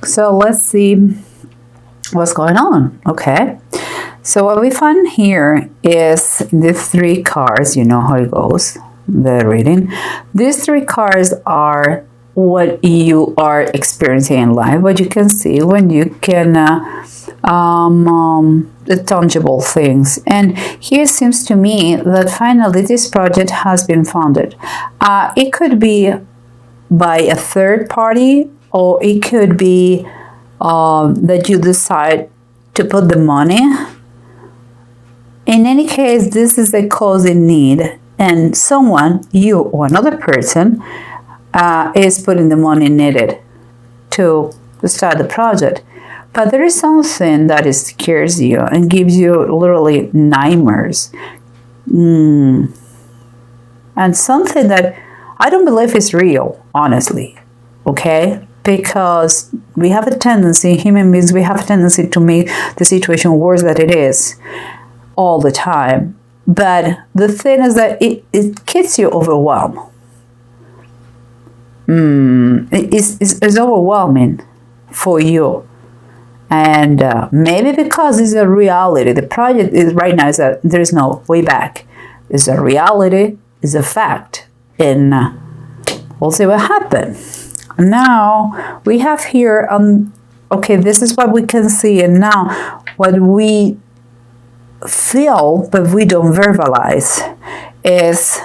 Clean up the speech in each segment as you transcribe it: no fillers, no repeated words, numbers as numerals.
So let's see what's going on. Okay. So what we find here is the 3 cards. You know how it goes, the reading. These 3 cards are what you are experiencing in life, what you can see when you can the tangible things. And here it seems to me that finally this project has been funded. It could be by a third party, or it could be that you decide to put the money. In any case, this is a cause in need, and someone, you or another person, is putting the money needed to start the project. But there is something that scares you and gives you literally nightmares. And something that I don't believe is real, honestly. Okay? Because we have a tendency, human beings, we have a tendency to make the situation worse than it is all the time. But the thing is that it gets you overwhelmed. It's overwhelming for you. And maybe because it's a reality. The project is right now is that there is no way back. It's a reality, it's a fact. And we'll see what happens. Now we have here, okay, this is what we can see. And now what we feel, but we don't verbalize, is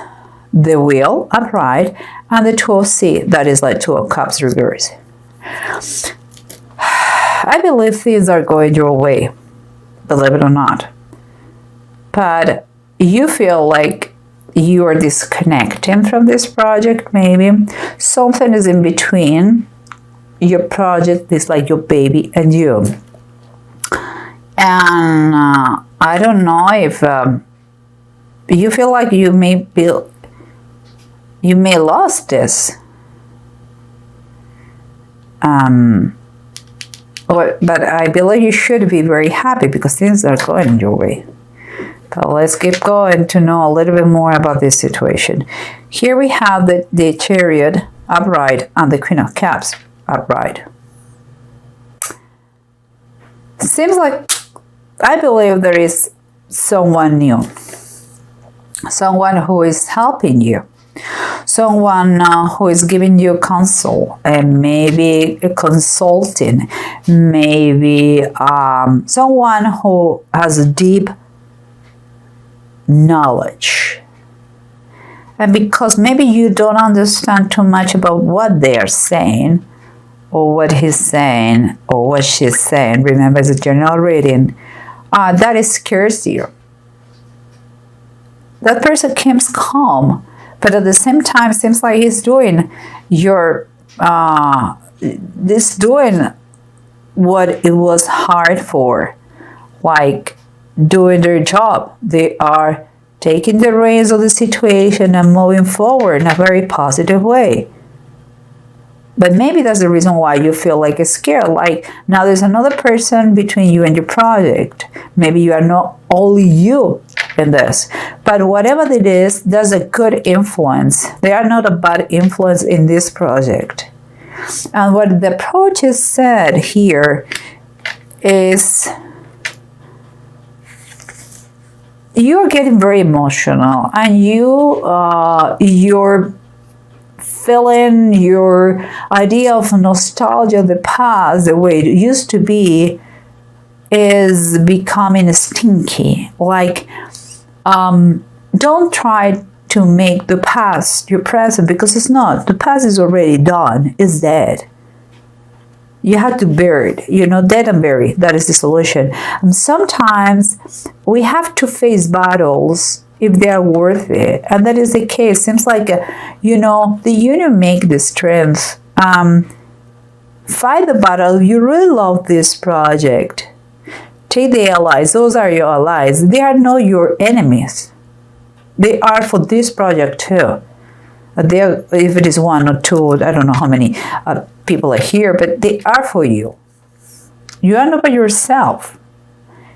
the wheel upright and the 2 of C, that is like 2 of Cups reverse. I believe things are going your way, believe it or not. But you feel like you are disconnecting from this project, maybe. Something is in between your project, is like your baby and you. And I don't know if you feel like you may lost this. But I believe you should be very happy because things are going your way. But let's keep going to know a little bit more about this situation. Here we have the Chariot upright and the Queen of Cups upright. Seems like I believe there is someone new. Someone who is helping you. Someone who is giving you counsel, and maybe a consulting, maybe someone who has a deep knowledge. And because maybe you don't understand too much about what they are saying, or what he's saying, or what she's saying, remember it's a general reading, that scares you. That person seems calm, but at the same time, it seems like he's doing doing what it was hard for, like doing their job. They are taking the reins of the situation and moving forward in a very positive way. But maybe that's the reason why you feel like it's scared. Like now there's another person between you and your project. Maybe you are not only you in this. But whatever it is, there's a good influence. They are not a bad influence in this project. And what the approach is said here is you're getting very emotional, and you're feeling your idea of nostalgia of the past, the way it used to be, is becoming stinky. Like, don't try to make the past your present, because it's not. The past is already done. It's dead. You have to bury it, dead and buried. That is the solution. And sometimes we have to face battles if they are worth it. And that is the case. Seems like, the union make the strength. Fight the battle. You really love this project. Take the allies. Those are your allies. They are not your enemies. They are for this project too. If it is 1 or 2, I don't know how many people are here, but they are for you. You are not by yourself.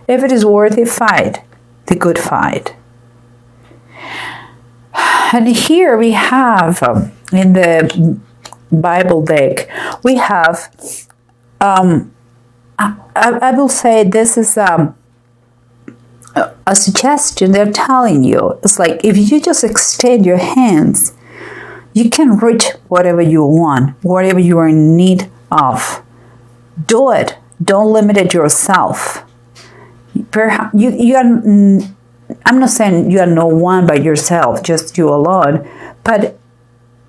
If it is worth it, fight the good fight. And here we have, in the Bible deck, we have I will say this is a suggestion they're telling you. It's like if you just extend your hands, you can reach whatever you want, whatever you are in need of. Do it. Don't limit it yourself. Perhaps I'm not saying you are no one by yourself, just you alone, but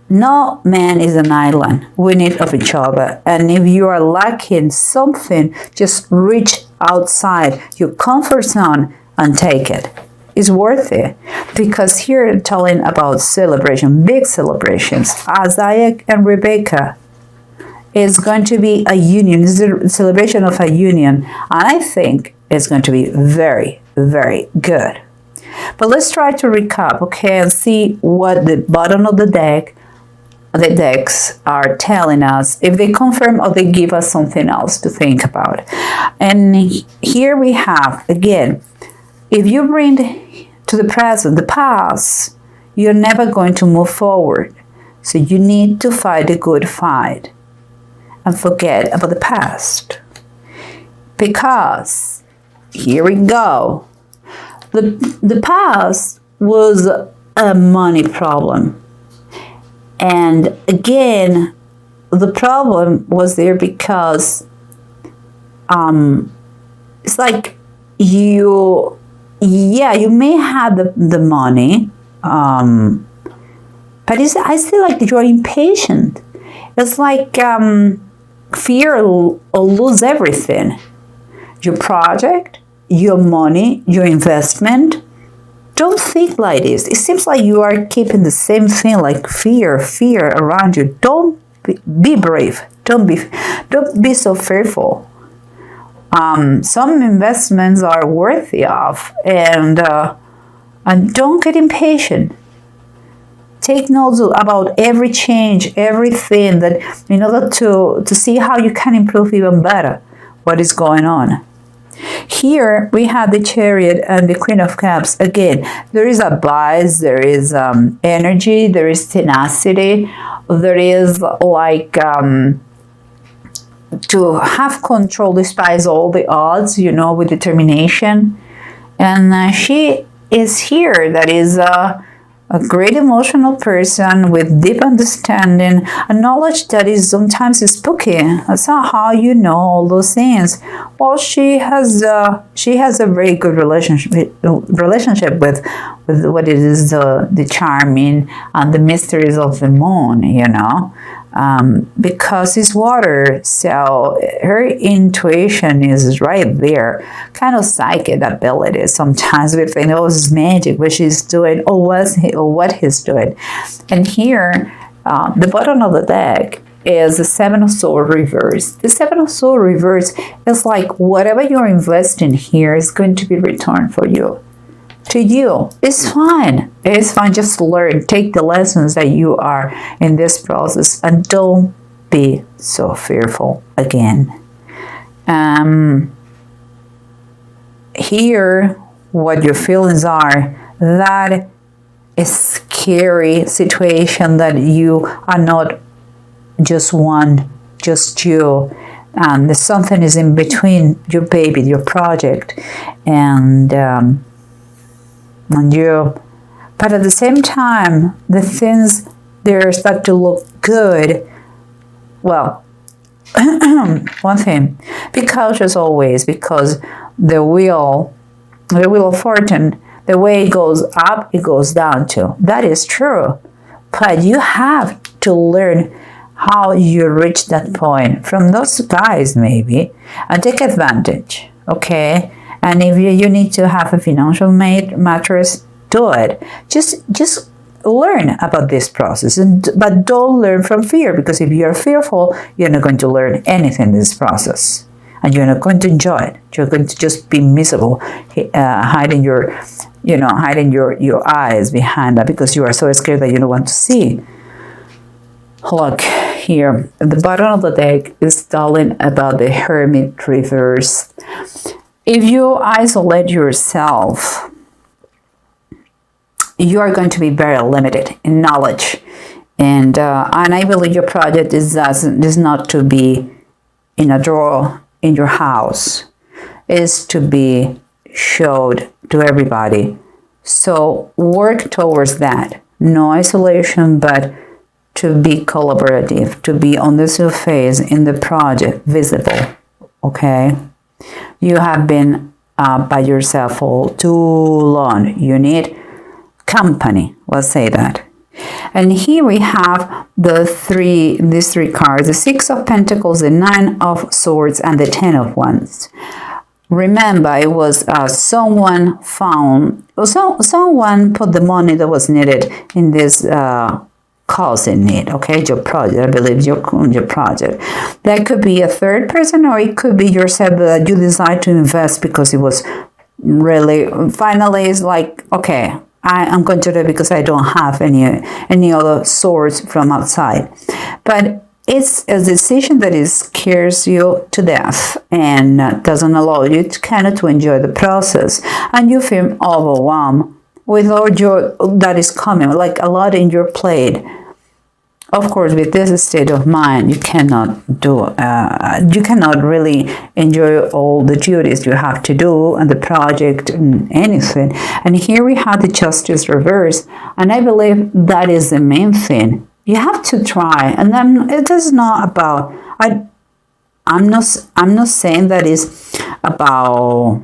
no man is an island. We need of each other. And if you are lacking something, just reach outside your comfort zone and take it. It's worth it. Because here telling about celebration, big celebrations. Isaac and Rebecca is going to be a union. It's a celebration of a union. And I think it's going to be very, very good. But let's try to recap, okay, and see what the bottom of the decks are telling us, if they confirm or they give us something else to think about. And here we have, again, if you bring to the present the past, you're never going to move forward. So you need to fight the good fight and forget about the past. Because, here we go, the past was a money problem. And again, the problem was there because it's like you may have the money, but I feel like you're impatient. It's like fear will lose everything. Your project, your money, your investment. Don't think like this. It seems like you are keeping the same thing, like fear around you. Don't be brave. Don't be so fearful. Some investments are worthy of, and don't get impatient. Take notes about every change, everything that in order to see how you can improve even better what is going on. Here we have the Chariot and the Queen of Cups. Again, there is a bias, there is energy, there is tenacity, there is like to have control despite all the odds, with determination. And she is here, that is a great emotional person with deep understanding, a knowledge that is sometimes spooky. That's not how you know all those things. Well, she has a very good relationship with what it is the charming and the mysteries of the moon, because it's water, so her intuition is right there. Kind of psychic ability sometimes with it's magic, what she's doing or what he's doing. And here, the bottom of the deck is the Seven of Swords reverse. The Seven of Swords reverse is like whatever you're investing here is going to be returned for you. To you, it's fine. It's fine. Just learn. Take the lessons that you are in this process and don't be so fearful again. Here, what your feelings are, that is scary situation that you are not just one, just you. There's something is in between your baby, your project, and you. But at the same time, the things there start to look good. Well, one thing, be cautious always, because the wheel of fortune, the way it goes up, it goes down too. That is true. But you have to learn how you reach that point from those guys maybe, and take advantage, okay? And if you need to have a financial matters, do it. Just learn about this process, but don't learn from fear, because if you're fearful, you're not going to learn anything in this process, and you're not going to enjoy it. You're going to just be miserable, hiding your eyes behind that because you are so scared that you don't want to see. Look here, at the bottom of the deck is telling about the Hermit reverse. If you isolate yourself, you are going to be very limited in knowledge, and I believe your project is not to be in a drawer in your house is to be showed to everybody. So work towards that. No isolation, but to be collaborative, to be on the surface in the project, visible. Okay? You have been by yourself for too long. You need company. Let's say that. And here we have these three cards: the Six of Pentacles, the Nine of Swords, and the Ten of Wands. Remember, it was someone put the money that was needed in this cause in need, okay? Your project, I believe your project. That could be a third person, or it could be yourself that you decide to invest because it was really, finally it's like, okay, I'm going to do it because I don't have any other source from outside. But it's a decision that scares you to death and doesn't allow you to enjoy the process, and you feel overwhelmed with all that is coming, like a lot in your plate. Of course, with this state of mind, you cannot really enjoy all the duties you have to do and the project and anything. And here we have the Justice reverse, and I believe that is the main thing. You have to try, and then it is not about. I'm not saying that is about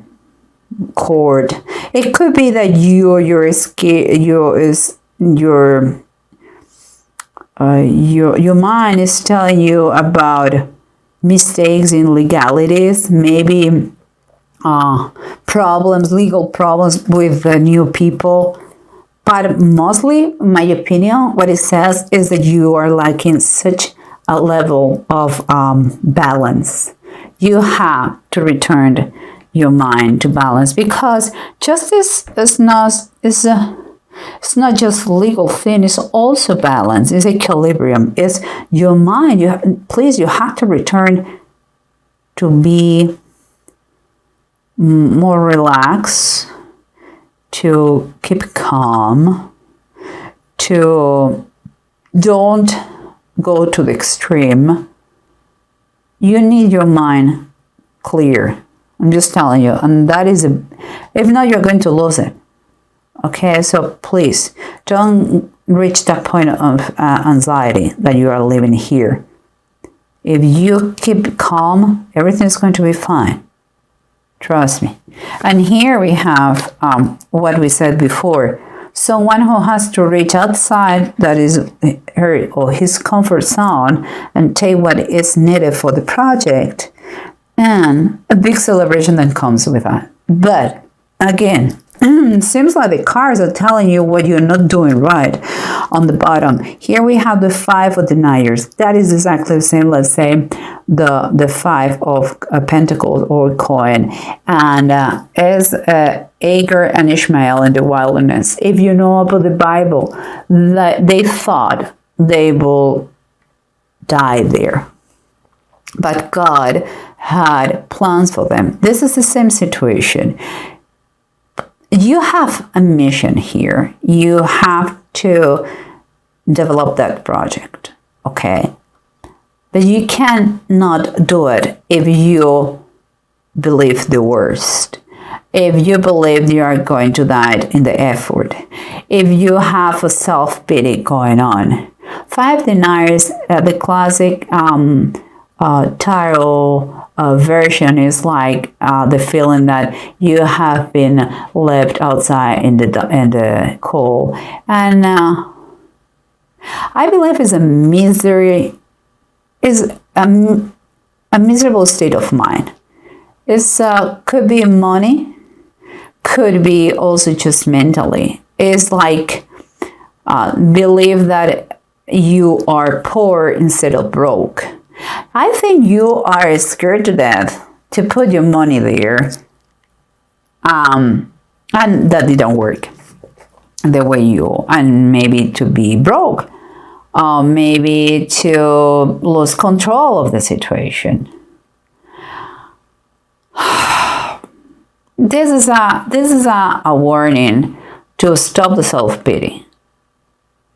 court. It could be that your mind is telling you about mistakes in legalities, maybe legal problems with the new people. But mostly, my opinion, what it says is that you are lacking such a level of balance. You have to return your mind to balance, because justice is not just legal thing. It's also balance. It's equilibrium. It's your mind. You have to return to be more relaxed, to keep calm, to don't go to the extreme. You need your mind clear. I'm just telling you. And that is, if not, you're going to lose it. Okay, so please don't reach that point of anxiety that you are living here. If you keep calm, everything's going to be fine. Trust me. And here we have what we said before. Someone who has to reach outside, that is her or his comfort zone, and take what is needed for the project, and a big celebration that comes with that. But again, it seems like the cards are telling you what you're not doing right on the bottom. Here we have the Five of Deniers. That is exactly the same, let's say, the Five of Pentacles or coin. And as Agar and Ishmael in the wilderness. If you know about the Bible, that they thought they will die there. But God had plans for them. This is the same situation. You have a mission here. You have to develop that project, okay? But you cannot do it if you believe the worst. If you believe you are going to die in the effort. If you have a self-pity going on. Five Deniers, the classic tarot version is like the feeling that you have been left outside in the cold, and I believe it's a miserable state of mind. It's could be money, could be also just mentally. It's like believe that you are poor instead of broke. I think you are scared to death to put your money there, and that didn't work the way and maybe to be broke, maybe to lose control of the situation. This is a warning to stop the self-pity.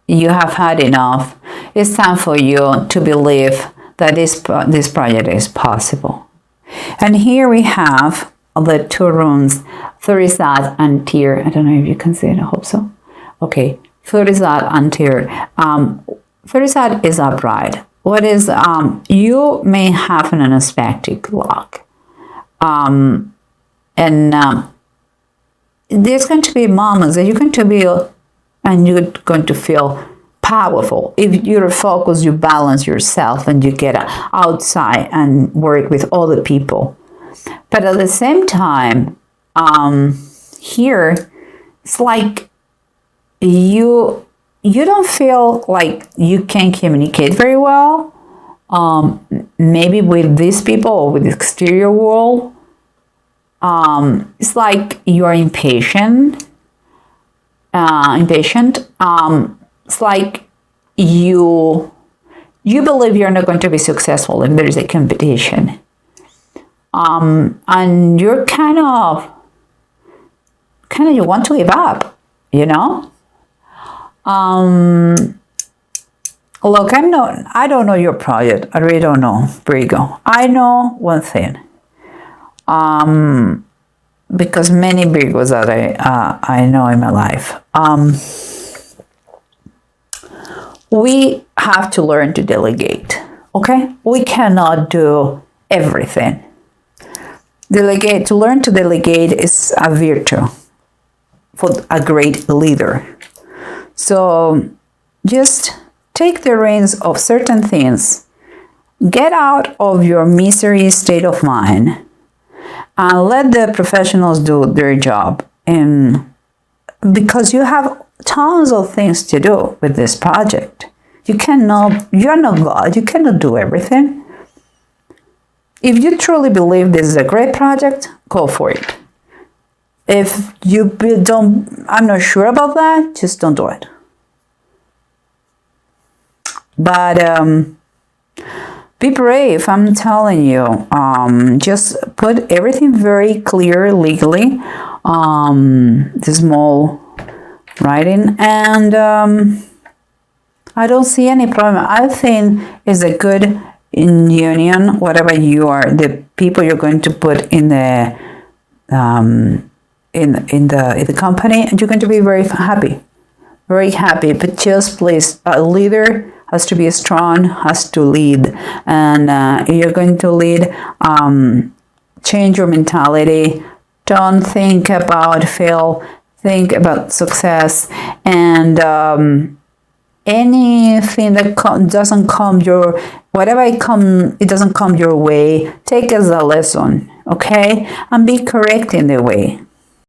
You have had enough. It's time for you to believe that this project is possible. And here we have the two runes, Thurisad and Tyr. I don't know if you can see it, I hope so. Okay, Thurisad and Tyr. Thurisad is upright. What is, you may have an unexpected luck. There's going to be moments that you're going to be, and you're going to feel powerful. If you're focused, you balance yourself and you get outside and work with other people. But at the same time, here, it's like you don't feel like you can communicate very well, maybe with these people or with the exterior world. It's like you are impatient. It's like you believe you're not going to be successful if there is a competition. And you're kind of you want to give up, you know? Look, I don't know your project. I really don't know, Virgo. I know one thing. Because many Virgos that I know in my life. We have to learn to delegate, okay? We cannot do everything. To learn to delegate is a virtue for a great leader. So just take the reins of certain things. Get out of your misery state of mind and let the professionals do their job. And because you have tons of things to do with this project. You're not God. You cannot do everything. If you truly believe this is a great project, go for it. If you I'm not sure about that, just don't do it. But be brave, I'm telling you. Just put everything very clear legally. The small writing, and I don't see any problem. I think it's a good union, whatever you are, the people you're going to put in the company, and you're going to be very happy. But just please, a leader has to be strong, has to lead, and you're going to lead. Change your mentality. Don't think about fail. Think about success, and anything that doesn't come your, it doesn't come your way, take as a lesson, okay? And be correct in the way.